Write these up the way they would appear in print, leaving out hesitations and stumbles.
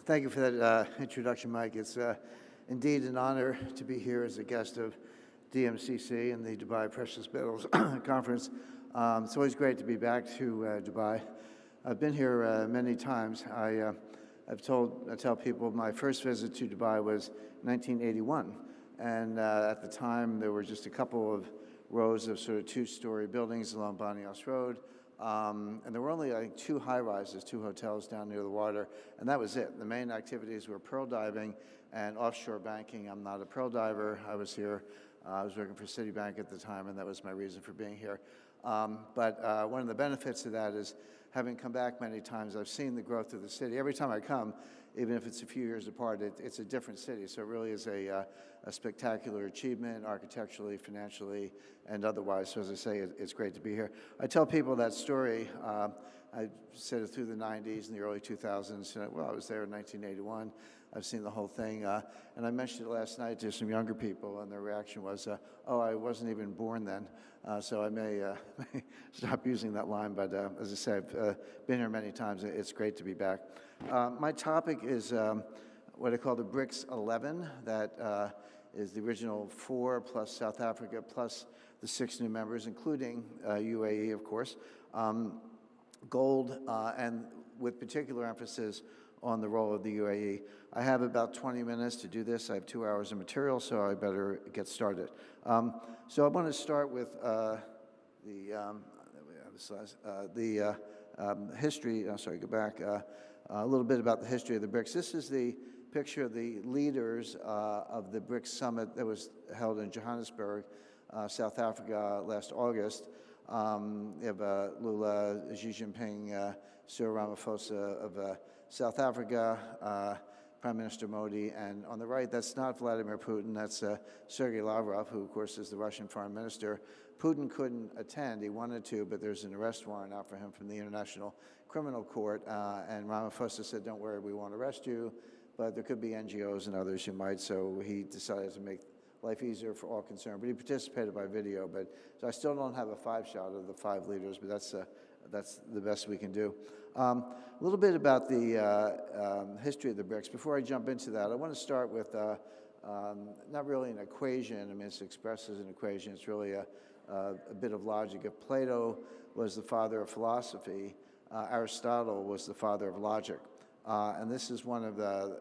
Thank you for that introduction, Mike. It's indeed an honor to be here as a guest of DMCC and the Dubai Precious Metals Conference. It's always great to be back to Dubai. I've been here many times. I tell people my first visit to Dubai was 1981, and at the time there were just a couple of rows of sort of two-story buildings along Banias Road. And there were only, I think, two high-rises, two hotels down near the water, and that was it. The main activities were pearl diving and offshore banking. I'm not a pearl diver. I was here. I was working for Citibank at the time, and that was my reason for being here. But one of the benefits of that is, having come back many times, I've seen the growth of the city. Every time I come, even if it's a few years apart, it's a different city. So it really is a spectacular achievement, architecturally, financially, and otherwise. So as I say, it's great to be here. I tell people that story. I said it through the 90s and the early 2000s. Well, I was there in 1981. I've seen the whole thing. And I mentioned it last night to some younger people, and their reaction was, oh, I wasn't even born then. So I may stop using that line. But as I say, I've been here many times. It's great to be back. My topic is what I call the BRICS 11. That is the original 4 plus South Africa plus the 6 new members, including UAE, of course. Gold, and with particular emphasis on the role of the UAE. I have about 20 minutes to do this. I have 2 hours of material, so I better get started. So I want to start with history. Sorry, go back. A little bit about the history of the BRICS. This is the picture of the leaders of the BRICS summit that was held in Johannesburg, South Africa, last August. You have Lula, Xi Jinping, Cyril Ramaphosa of South Africa, Prime Minister Modi, and on the right, that's not Vladimir Putin, that's Sergei Lavrov, who of course is the Russian foreign minister. Putin couldn't attend, he wanted to, but there's an arrest warrant out for him from the International Criminal Court, and Ramaphosa said, don't worry, we won't arrest you, but there could be NGOs and others who might, so he decided to make life easier for all concerned. But he participated by video, so I still don't have a 5-shot of the 5 leaders, but that's the best we can do. A little bit about the history of the BRICS. Before I jump into that, I want to start with not really an equation. I mean, it's expressed as an equation. It's really a bit of logic. If Plato was the father of philosophy, Aristotle was the father of logic. And this is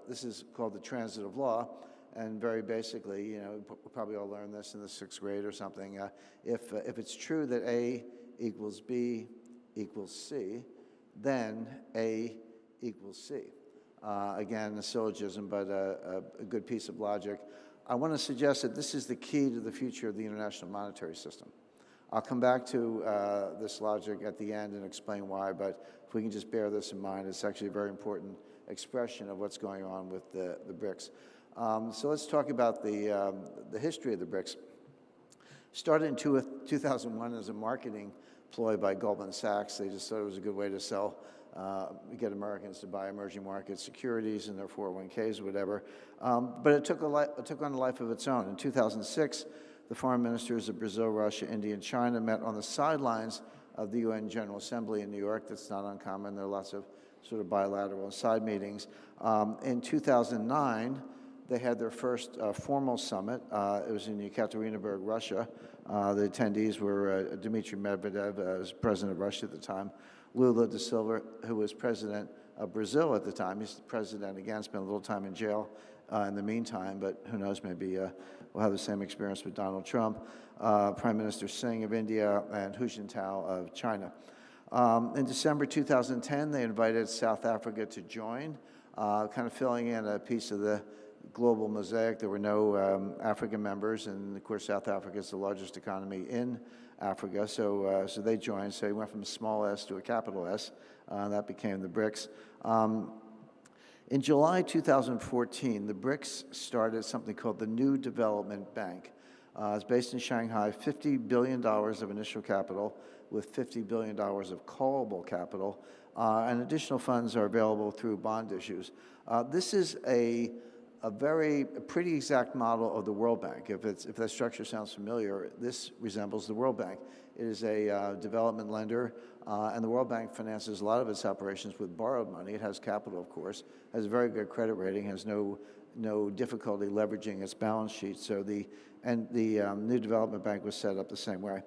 this is called the transitive law. And very basically, we probably all learned this in the 6th grade or something. If it's true that A equals B equals C, then A equals C. Again, a syllogism, but a good piece of logic. I want to suggest that this is the key to the future of the international monetary system. I'll come back to this logic at the end and explain why, but if we can just bear this in mind, it's actually a very important expression of what's going on with the BRICS. So let's talk about the history of the BRICS. Started in 2001 as a marketing ploy by Goldman Sachs. They just thought it was a good way to get Americans to buy emerging market securities and their 401ks or whatever. But it took on a life of its own. In 2006, the foreign ministers of Brazil, Russia, India, and China met on the sidelines of the UN General Assembly in New York. That's not uncommon. There are lots of sort of bilateral side meetings. In 2009, they had their first formal summit. It was in Yekaterinburg, Russia. The attendees were Dmitry Medvedev, who was president of Russia at the time, Lula da Silva, who was president of Brazil at the time. He's the president again, spent a little time in jail in the meantime, but who knows, maybe we'll have the same experience with Donald Trump, Prime Minister Singh of India, and Hu Jintao of China. In December 2010, they invited South Africa to join, kind of filling in a piece of the global mosaic. There were no African members, and of course South Africa is the largest economy in Africa, so they joined. So he went from a small s to a capital S, and that became the BRICS. In July 2014, the BRICS started something called the New Development Bank. It's based in Shanghai, $50 billion of initial capital with $50 billion of callable capital, and additional funds are available through bond issues. This is a a pretty exact model of the World Bank. If that structure sounds familiar, this resembles the World Bank. It is a development lender, and the World Bank finances a lot of its operations with borrowed money. It has capital, of course, has a very good credit rating, has no difficulty leveraging its balance sheet. So the new development bank was set up the same way.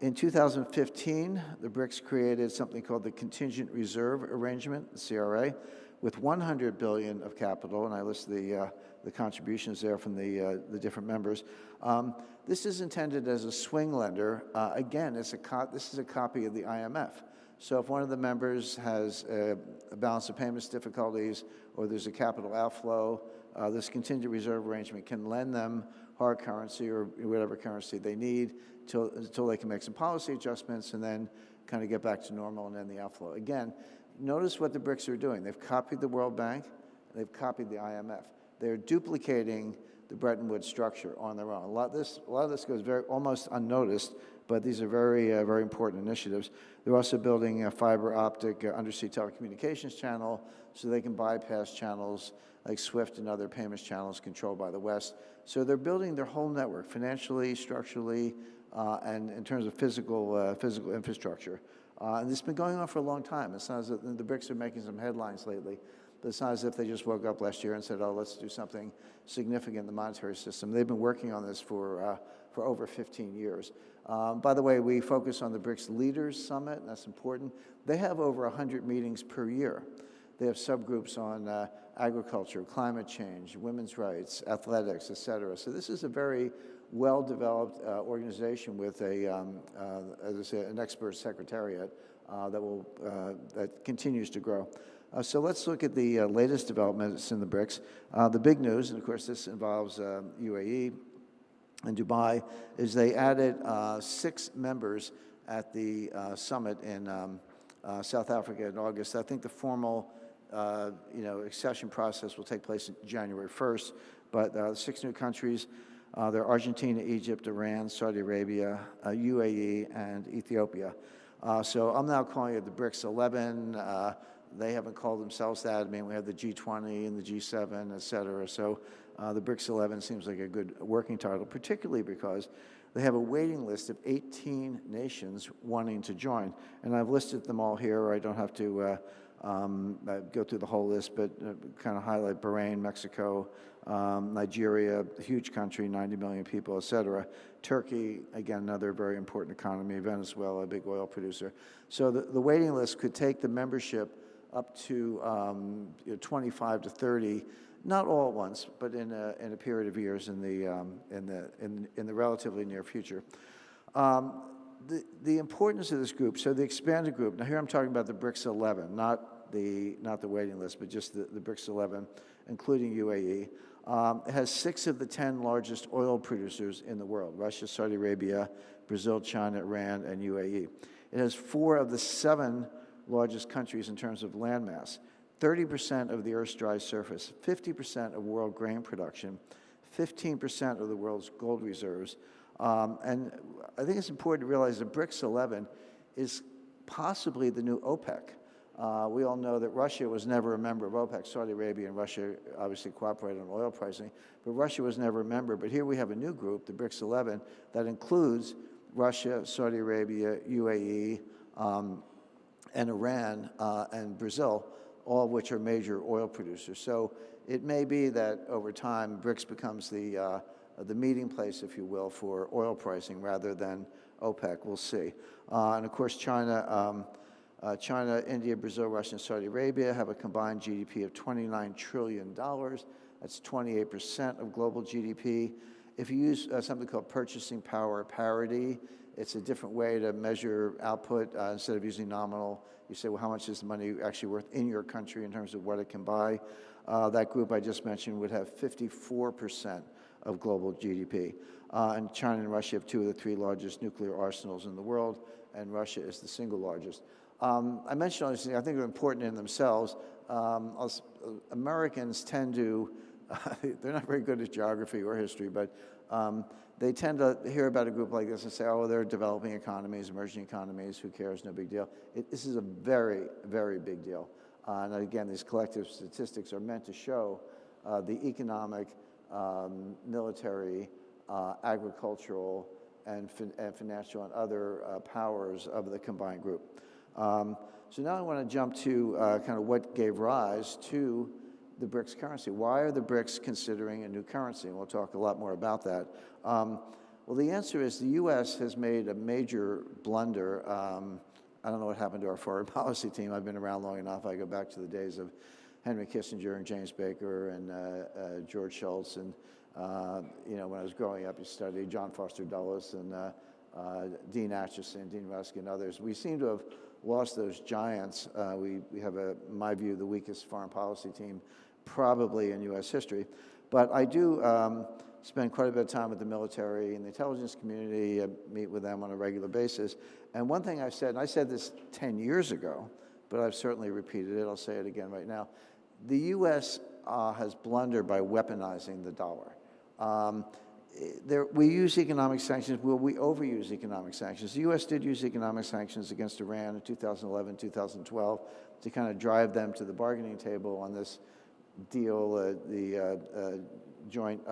In 2015, the BRICS created something called the Contingent Reserve Arrangement, the CRA, with $100 billion of capital, and I list the contributions there from the different members. This is intended as a swing lender. Again, this is a copy of the IMF. So if one of the members has a balance of payments difficulties or there's a capital outflow, this contingent reserve arrangement can lend them hard currency or whatever currency they need until they can make some policy adjustments and then kind of get back to normal and end the outflow. Again, notice what the BRICS are doing. They've copied the World Bank, they've copied the IMF. They're duplicating the Bretton Woods structure on their own. A lot of this goes almost unnoticed, but these are very important initiatives. They're also building a fiber optic undersea telecommunications channel so they can bypass channels like SWIFT and other payments channels controlled by the West. So they're building their whole network financially, structurally, and in terms of physical infrastructure. And this has been going on for a long time. It's not as if the BRICS are making some headlines lately, but it's not as if they just woke up last year and said, oh, let's do something significant in the monetary system. They've been working on this for over 15 years. By the way, we focus on the BRICS Leaders Summit, and that's important. They have over 100 meetings per year. They have subgroups on agriculture, climate change, women's rights, athletics, et cetera. So this is a very well-developed organization with as I say, an expert secretariat that continues to grow. So let's look at the latest developments in the BRICS. The big news, and of course this involves UAE and Dubai, is they added 6 members at the summit in South Africa in August. I think the formal accession process will take place January 1st, but 6 new countries. They're Argentina, Egypt, Iran, Saudi Arabia, UAE, and Ethiopia. So I'm now calling it the BRICS 11. They haven't called themselves that. I mean, we have the G20 and the G7, et cetera. So the BRICS 11 seems like a good working title, particularly because they have a waiting list of 18 nations wanting to join. And I've listed them all here. I don't have to go through the whole list, but kind of highlight Bahrain, Mexico, Nigeria, a huge country, 90 million people, et cetera. Turkey, again, another very important economy. Venezuela, a big oil producer. So the waiting list could take the membership up to 25 to 30, not all at once, but in a period of years in the relatively near future. The importance of this group, so the expanded group, now here I'm talking about the BRICS 11, not the waiting list, but just the BRICS 11, including UAE. It has 6 of the 10 largest oil producers in the world: Russia, Saudi Arabia, Brazil, China, Iran, and UAE. It has 4 of the 7 largest countries in terms of landmass, 30% of the Earth's dry surface, 50% of world grain production, 15% of the world's gold reserves. And I think it's important to realize that BRICS 11 is possibly the new OPEC. We all know that Russia was never a member of OPEC. Saudi Arabia and Russia obviously cooperated on oil pricing, but Russia was never a member. But here we have a new group, the BRICS 11, that includes Russia, Saudi Arabia, UAE, and Iran and Brazil, all of which are major oil producers. So it may be that over time, BRICS becomes the meeting place, if you will, for oil pricing rather than OPEC. We'll see. And of course, China, India, Brazil, Russia, and Saudi Arabia have a combined GDP of $29 trillion. That's 28% of global GDP. If you use something called purchasing power parity, it's a different way to measure output. Instead of using nominal, you say, well, how much is the money actually worth in your country in terms of what it can buy? That group I just mentioned would have 54% of global GDP. And China and Russia have 2 of the 3 largest nuclear arsenals in the world, and Russia is the single largest. I mentioned all these things, I think they're important in themselves. Americans tend to, they're not very good at geography or history, but they tend to hear about a group like this and say, oh, they're developing economies, emerging economies, who cares, no big deal. This is a very, very big deal. And again, these collective statistics are meant to show the economic, military, agricultural, and financial and other powers of the combined group. So now I want to jump to kind of what gave rise to the BRICS currency. Why are the BRICS considering a new currency? And we'll talk a lot more about that. Well, the answer is the U.S. has made a major blunder. I don't know what happened to our foreign policy team. I've been around long enough. I go back to the days of Henry Kissinger and James Baker and George Shultz. And, you know, when I was growing up, you studied John Foster Dulles and Dean Acheson, Dean Rusk, and others. We seem to have lost those giants. We have, in my view, the weakest foreign policy team probably in U.S. history. But I do spend quite a bit of time with the military and the intelligence community. I meet with them on a regular basis. And one thing I've said, and I said this 10 years ago, but I've certainly repeated it, I'll say it again right now, the U.S. Has blundered by weaponizing the dollar. We use economic sanctions. Will we overuse economic sanctions? The U.S. did use economic sanctions against Iran in 2011, 2012 to kind of drive them to the bargaining table on this deal, the joint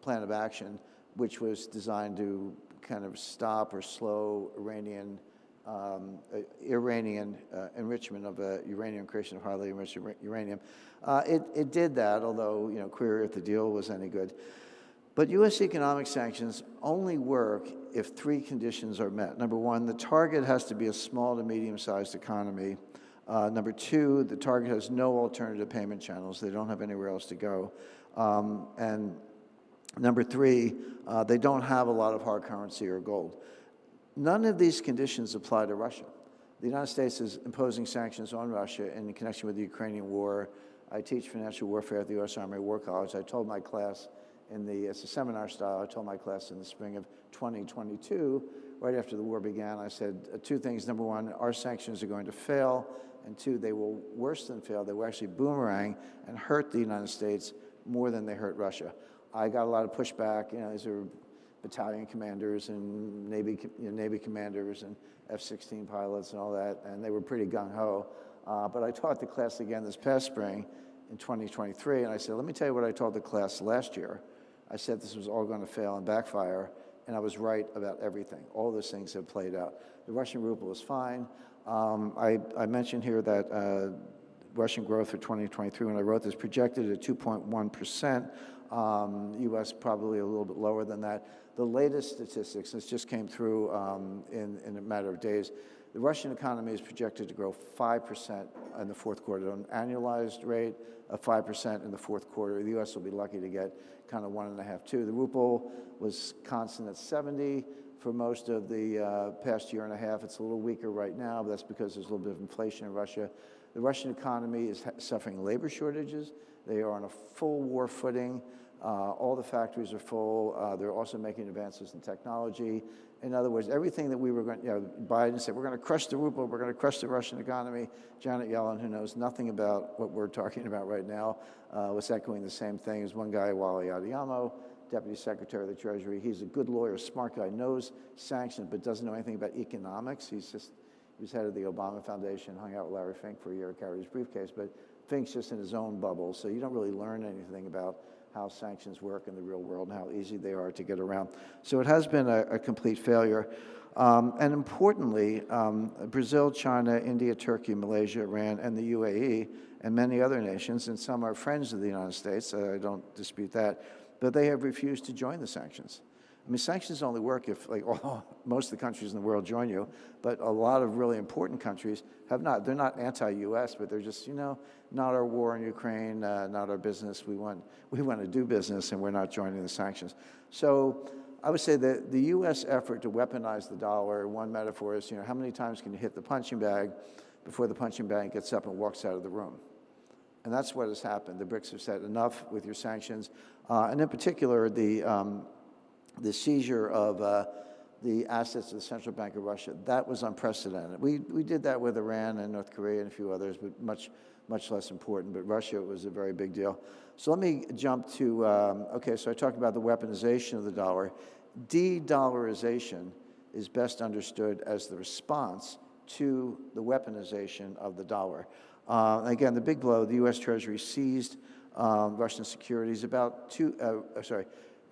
plan of action, which was designed to kind of stop or slow Iranian enrichment of uranium, creation of highly enriched uranium. It did that, although, you know, query if the deal was any good. But U.S. economic sanctions only work if three conditions are met. Number one, the target has to be a small to medium-sized economy. Number two, the target has no alternative payment channels. They don't have anywhere else to go. And number three, they don't have a lot of hard currency or gold. None of these conditions apply to Russia. The United States is imposing sanctions on Russia in connection with the Ukrainian war. I teach financial warfare at the U.S. Army War College. I told my class it's a seminar style, I told my class in the spring of 2022, right after the war began, I said two things. Number one, our sanctions are going to fail. And two, they will worse than fail. They will actually boomerang and hurt the United States more than they hurt Russia. I got a lot of pushback. You know, these are battalion commanders and Navy commanders and F-16 pilots and all that, and they were pretty gung-ho. But I taught the class again this past spring in 2023, and I said, let me tell you what I told the class last year. I said this was all going to fail and backfire, and I was right about everything. All those things have played out. The Russian ruble is fine. I mentioned here that Russian growth for 2023, when I wrote this, projected at 2.1%. U.S. probably a little bit lower than that. The latest statistics, this just came through in a matter of days, the Russian economy is projected to grow 5% in the fourth quarter, an annualized rate of 5% in the fourth quarter. The U.S. will be lucky to get kind of 1.5, 2. The ruble was constant at 70 for most of the past year and a half. It's a little weaker right now, but that's because there's a little bit of inflation in Russia. The Russian economy is suffering labor shortages. They are on a full war footing. All the factories are full. They're also making advances in technology. In other words, everything that we were going, Biden said, we're going to crush the ruble, we're going to crush the Russian economy. Janet Yellen, who knows nothing about what we're talking about right now, was echoing the same thing as one guy, Wally Adeyemo, Deputy Secretary of the Treasury. He's a good lawyer, smart guy, knows sanctions, but doesn't know anything about economics. He was head of the Obama Foundation, hung out with Larry Fink for a year, carried his briefcase, but Fink's just in his own bubble, so you don't really learn anything about how sanctions work in the real world and how easy they are to get around. So it has been a complete failure. And importantly, Brazil, China, India, Turkey, Malaysia, Iran, and the UAE, and many other nations, and some are friends of the United States, I don't dispute that, but they have refused to join the sanctions. I mean, sanctions only work if, like, most of the countries in the world join you, but a lot of really important countries have not. They're not anti-U.S., but they're just, not our war in Ukraine, not our business. We want to do business, and we're not joining the sanctions. So I would say that the U.S. effort to weaponize the dollar, one metaphor is, how many times can you hit the punching bag before the punching bag gets up and walks out of the room? And that's what has happened. The BRICS have said enough with your sanctions, and in particular, the seizure of the assets of the Central Bank of Russia, that was unprecedented. We did that with Iran and North Korea and a few others, but much less important. But Russia was a very big deal. So let me jump to, so I talked about the weaponization of the dollar. De-dollarization is best understood as the response to the weaponization of the dollar. Again, the big blow, the U.S. Treasury seized Russian securities,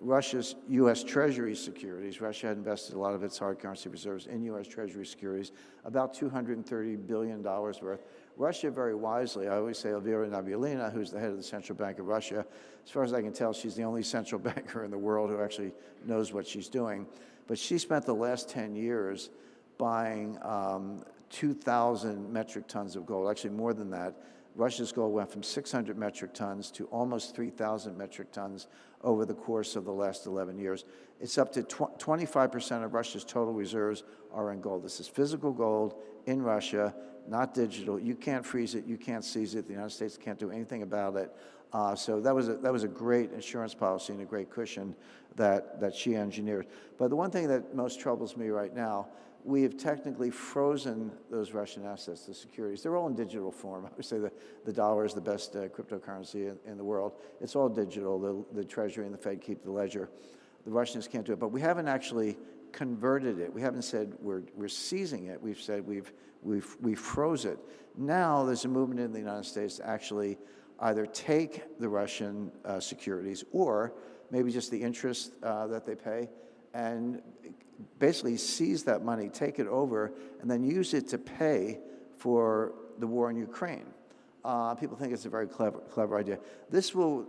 Russia's U.S. Treasury securities. Russia had invested a lot of its hard currency reserves in U.S. Treasury securities, about $230 billion worth. Russia, very wisely, I always say Elvira Nabiullina, who's the head of the Central Bank of Russia, as far as I can tell, she's the only central banker in the world who actually knows what she's doing. But she spent the last 10 years buying 2,000 metric tons of gold, actually more than that. Russia's gold went from 600 metric tons to almost 3,000 metric tons over the course of the last 11 years. It's up to 25% of Russia's total reserves are in gold. This is physical gold in Russia, not digital. You can't freeze it. You can't seize it. The United States can't do anything about it. So that was a great insurance policy and a great cushion that she engineered. But the one thing that most troubles me right now, we have technically frozen those Russian assets, the securities. They're all in digital form. I would say that the dollar is the best cryptocurrency in the world. It's all digital. The Treasury and the Fed keep the ledger. The Russians can't do it. But we haven't actually converted it. We haven't said we're seizing it. We've said we froze it. Now there's a movement in the United States to actually either take the Russian securities or maybe just the interest that they pay and basically seize that money, take it over, and then use it to pay for the war in Ukraine. People think it's a very clever idea. This will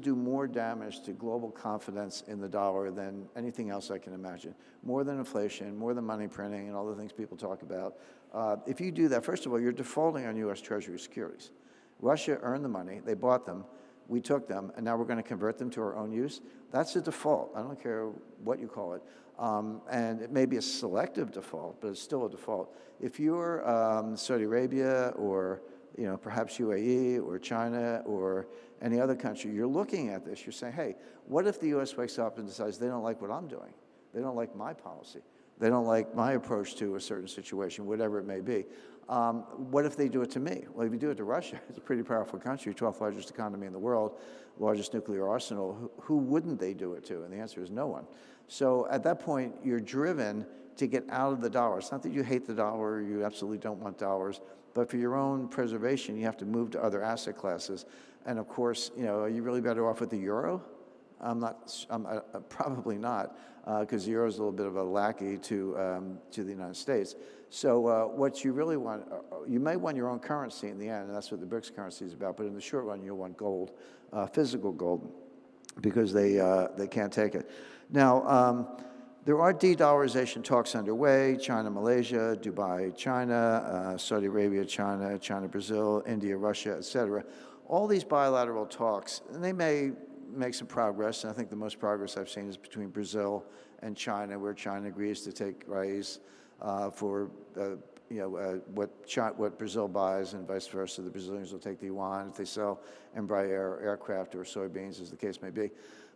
do more damage to global confidence in the dollar than anything else I can imagine. More than inflation, more than money printing, and all the things people talk about. If you do that, first of all, you're defaulting on U.S. Treasury securities. Russia earned the money, they bought them, we took them, and now we're going to convert them to our own use. That's a default. I don't care what you call it. And it may be a selective default, but it's still a default. If you're Saudi Arabia or perhaps UAE or China or any other country, you're looking at this, you're saying, hey, what if the U.S. wakes up and decides they don't like what I'm doing? They don't like my policy. They don't like my approach to a certain situation, whatever it may be. What if they do it to me? Well, if you do it to Russia, it's a pretty powerful country, 12th largest economy in the world, largest nuclear arsenal. Who wouldn't they do it to? And the answer is no one. So at that point, you're driven to get out of the dollar. It's not that you hate the dollar, you absolutely don't want dollars, but for your own preservation, you have to move to other asset classes. And of course, are you really better off with the euro? Probably not, because the euro is a little bit of a lackey to the United States. So what you really want, you may want your own currency in the end, and that's what the BRICS currency is about, but in the short run, you'll want gold, physical gold, because they can't take it. Now, there are de-dollarization talks underway, China, Malaysia, Dubai, China, Saudi Arabia, China, China, Brazil, India, Russia, et cetera. All these bilateral talks, and they may make some progress, and I think the most progress I've seen is between Brazil and China, where China agrees to take rice for what Brazil buys and vice versa. The Brazilians will take the yuan if they sell Embraer aircraft or soybeans, as the case may be.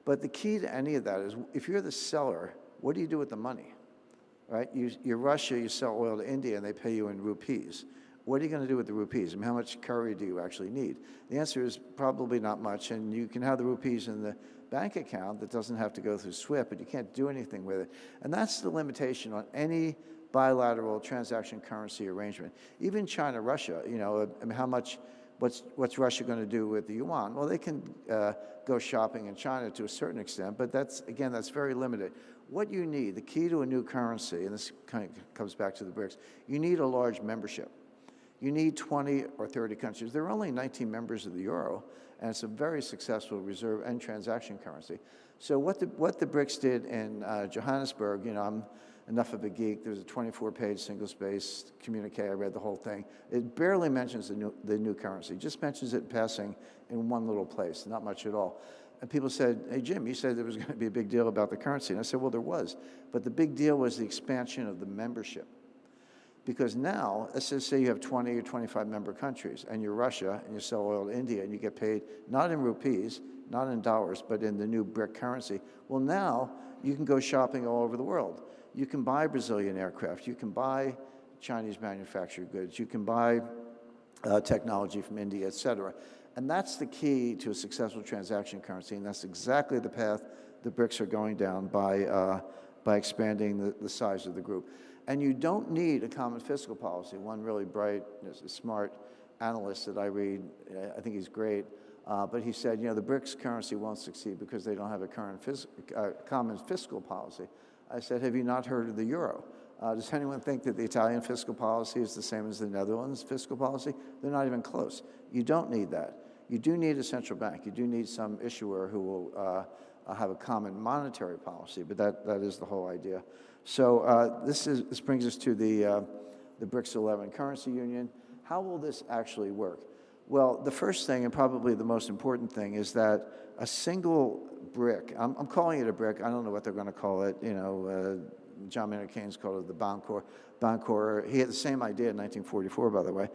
But the key to any of that is if you're the seller, what do you do with the money, right? You're Russia, you sell oil to India, and they pay you in rupees. What are you going to do with the rupees? I mean, how much curry do you actually need? The answer is probably not much, and you can have the rupees in the bank account that doesn't have to go through SWIFT, but you can't do anything with it. And that's the limitation on any bilateral transaction currency arrangement. Even China, Russia, I mean, what's Russia going to do with the yuan? Well, they can go shopping in China to a certain extent, but that's very limited. What you need, the key to a new currency, and this kind of comes back to the BRICS, you need a large membership. You need 20 or 30 countries. There are only 19 members of the euro, and it's a very successful reserve and transaction currency. So what the BRICS did in Johannesburg, I'm enough of a geek. There's a 24-page single-spaced communique. I read the whole thing. It barely mentions the new currency. It just mentions it in passing in one little place, not much at all. And people said, hey, Jim, you said there was going to be a big deal about the currency. And I said, well, there was. But the big deal was the expansion of the membership. Because now, let's just say you have 20 or 25 member countries, and you're Russia, and you sell oil to India, and you get paid not in rupees, not in dollars, but in the new BRIC currency. Well, now you can go shopping all over the world. You can buy Brazilian aircraft. You can buy Chinese manufactured goods. You can buy technology from India, et cetera. And that's the key to a successful transaction currency, and that's exactly the path the BRICS are going down by expanding the size of the group. And you don't need a common fiscal policy. One really bright, smart analyst that I read. I think he's great. But he said, the BRICS currency won't succeed because they don't have a common fiscal policy. I said, have you not heard of the euro? Does anyone think that the Italian fiscal policy is the same as the Netherlands fiscal policy? They're not even close. You don't need that. You do need a central bank. You do need some issuer who will have a common monetary policy, but that is the whole idea. So this brings us to the BRICS 11 currency union. How will this actually work? Well, the first thing, and probably the most important thing, is that a single BRIC, I'm calling it a BRIC, I don't know what they're going to call it, John Maynard Keynes called it the Bancor. He had the same idea in 1944, by the way.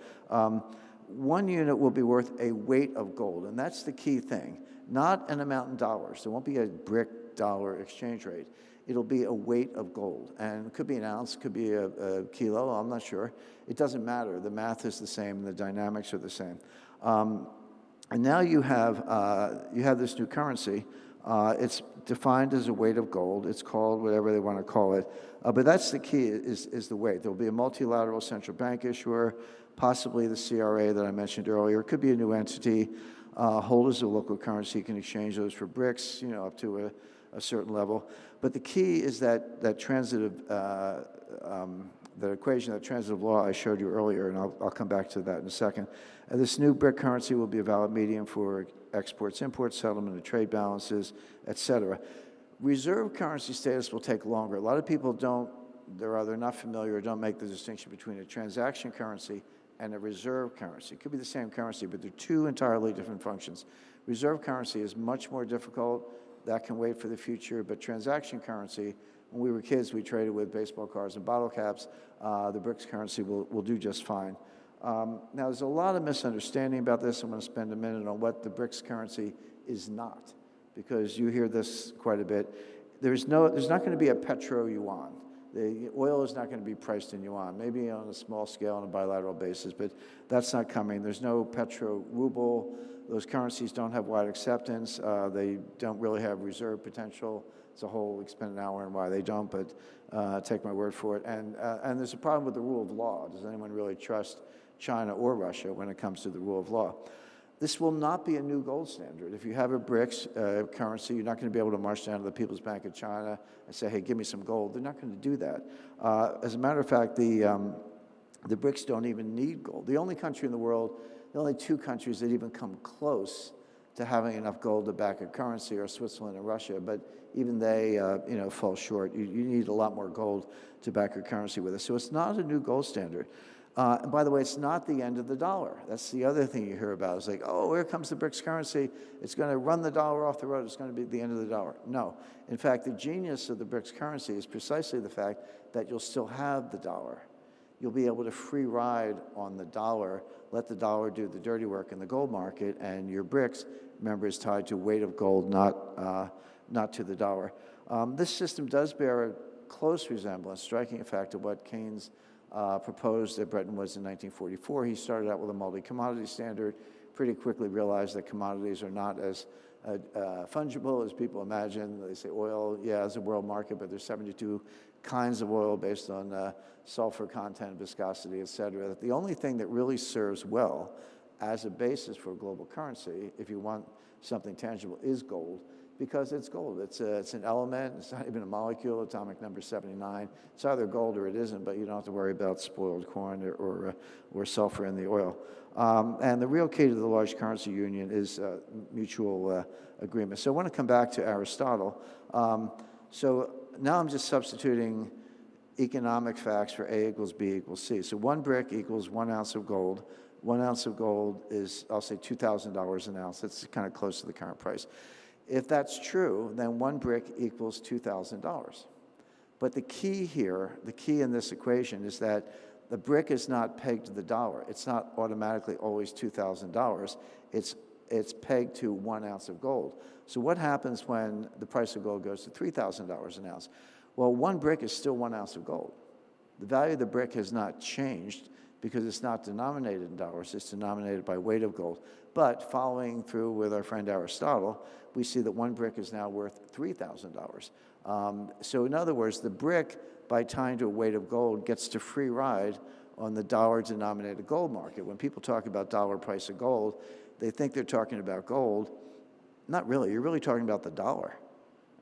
One unit will be worth a weight of gold, and that's the key thing. Not an amount in dollars. There won't be a BRIC dollar exchange rate. It'll be a weight of gold, and it could be an ounce, could be a kilo, I'm not sure. It doesn't matter. The math is the same, and the dynamics are the same. And now you have this new currency. It's defined as a weight of gold. It's called whatever they want to call it. But that's the key, is the weight. There'll be a multilateral central bank issuer, possibly the CRA that I mentioned earlier. It could be a new entity. Holders of local currency can exchange those for BRICS, up to a certain level. But the key is that transitive, the equation, that transitive law I showed you earlier, and I'll come back to that in a second. And this new BRIC currency will be a valid medium for exports, imports, settlement of trade balances, et cetera. Reserve currency status will take longer. A lot of people they're either not familiar or don't make the distinction between a transaction currency and a reserve currency. It could be the same currency, but they're two entirely different functions. Reserve currency is much more difficult. That can wait for the future, but transaction currency, when we were kids, we traded with baseball cards and bottle caps. The BRICS currency will do just fine. Now, there's a lot of misunderstanding about this. I'm going to spend a minute on what the BRICS currency is not, because you hear this quite a bit. There's not going to be a petro yuan. The oil is not going to be priced in yuan, maybe on a small scale on a bilateral basis, but that's not coming. There's no petro ruble. Those currencies don't have wide acceptance. They don't really have reserve potential. It's a whole, we spend an hour on why they don't, but take my word for it. And there's a problem with the rule of law. Does anyone really trust China or Russia when it comes to the rule of law? This will not be a new gold standard. If you have a BRICS currency, you're not going to be able to march down to the People's Bank of China and say, hey, give me some gold. They're not going to do that. As a matter of fact, the BRICS don't even need gold. The only country in the world, the only two countries that even come close to having enough gold to back a currency are Switzerland and Russia, but even they fall short. You need a lot more gold to back a currency with it. So it's not a new gold standard. And by the way, it's not the end of the dollar. That's the other thing you hear about. It's like, oh, here comes the BRICS currency. It's going to run the dollar off the road. It's going to be the end of the dollar. No. In fact, the genius of the BRICS currency is precisely the fact that you'll still have the dollar. You'll be able to free ride on the dollar, let the dollar do the dirty work in the gold market, and your BRICS, remember, is tied to weight of gold, not to the dollar. This system does bear a close resemblance, striking effect, to what Keynes proposed at Bretton Woods in 1944. He started out with a multi-commodity standard, pretty quickly realized that commodities are not as fungible as people imagine. They say oil, yeah, is a world market, but there's 72 kinds of oil based on sulfur content, viscosity, et cetera. The only thing that really serves well as a basis for a global currency, if you want something tangible, is gold, because it's gold. It's an element. It's not even a molecule, atomic number 79. It's either gold or it isn't, but you don't have to worry about spoiled corn or sulfur in the oil. And the real key to the large currency union is mutual agreement. So I want to come back to Aristotle. So now I'm just substituting economic facts for A equals B equals C. So 1 brick equals 1 ounce of gold. 1 ounce of gold is, I'll say, $2,000 an ounce. That's kind of close to the current price. If that's true, then 1 brick equals $2,000. But the key here, the key in this equation, is that the brick is not pegged to the dollar. It's not automatically always $2,000. It's pegged to 1 ounce of gold. So what happens when the price of gold goes to $3,000 an ounce? Well, 1 brick is still 1 ounce of gold. The value of the brick has not changed because it's not denominated in dollars. It's denominated by weight of gold. But following through with our friend Aristotle, we see that 1 brick is now worth $3,000. So in other words, the brick, by tying to a weight of gold, gets to free ride on the dollar-denominated gold market. When people talk about dollar price of gold, they think they're talking about gold. Not really. You're really talking about the dollar.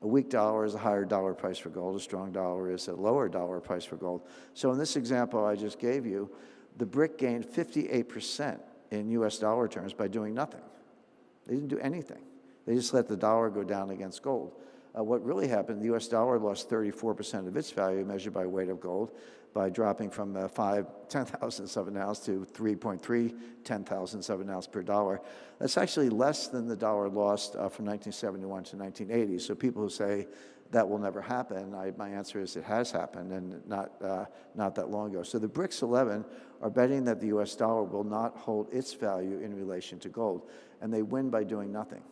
A weak dollar is a higher dollar price for gold. A strong dollar is a lower dollar price for gold. So in this example I just gave you, the BRIC gained 58% in US dollar terms by doing nothing. They didn't do anything. They just let the dollar go down against gold. What really happened, the US dollar lost 34% of its value measured by weight of gold by dropping from 10,000 of an ounce to 3.3 10,000 of an ounce per dollar. That's actually less than the dollar lost from 1971 to 1980. So people who say that will never happen, my answer is it has happened, and not that long ago. So the BRICS 11 are betting that the US dollar will not hold its value in relation to gold, and they win by doing nothing.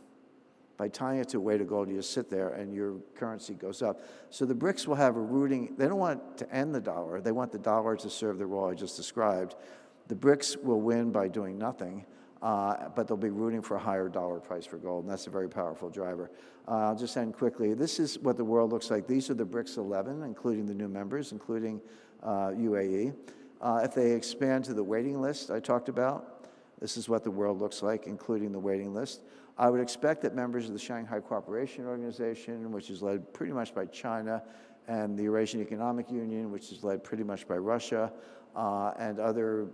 By tying it to weight of gold, you just sit there and your currency goes up. So the BRICS will have a rooting. They don't want to end the dollar. They want the dollar to serve the role I just described. The BRICS will win by doing nothing, but they'll be rooting for a higher dollar price for gold, and that's a very powerful driver. I'll just end quickly. This is what the world looks like. These are the BRICS 11, including the new members, including UAE. If they expand to the waiting list I talked about, this is what the world looks like, including the waiting list. I would expect that members of the Shanghai Cooperation Organization, which is led pretty much by China, and the Eurasian Economic Union, which is led pretty much by Russia, and other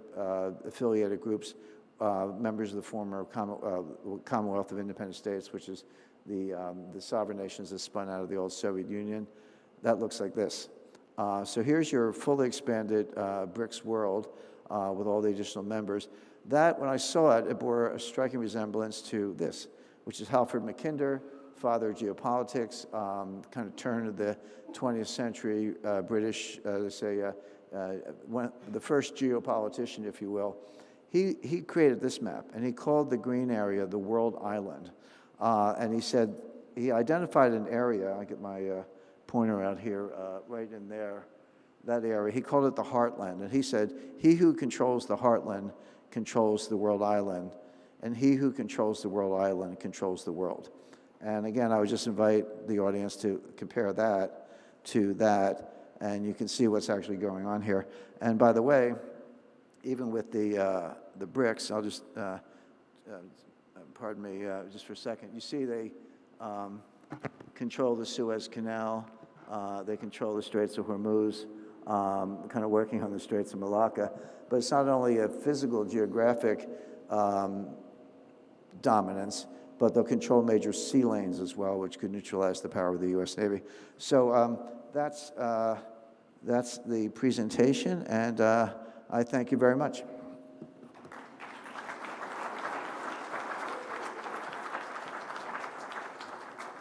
affiliated groups, members of the former Commonwealth of Independent States, which is the sovereign nations that spun out of the old Soviet Union. That looks like this. So here's your fully expanded BRICS world with all the additional members. That, when I saw it, it bore a striking resemblance to this, which is Halford Mackinder, father of geopolitics, kind of turn of the 20th century British, they say, the first geopolitician, if you will. He created this map, and he called the green area the world island. And he said, he identified an area, I get my pointer out here, right in there, that area. He called it the heartland, and he said, he who controls the heartland controls the world island, and he who controls the world island controls the world. And again, I would just invite the audience to compare that to that, and you can see what's actually going on here. And by the way, even with the BRICS, I'll just, pardon me, just for a second. You see they control the Suez Canal, they control the Straits of Hormuz, kind of working on the Straits of Malacca. But it's not only a physical, geographic dominance, but they'll control major sea lanes as well, which could neutralize the power of the U.S. Navy. So that's the presentation, and I thank you very much.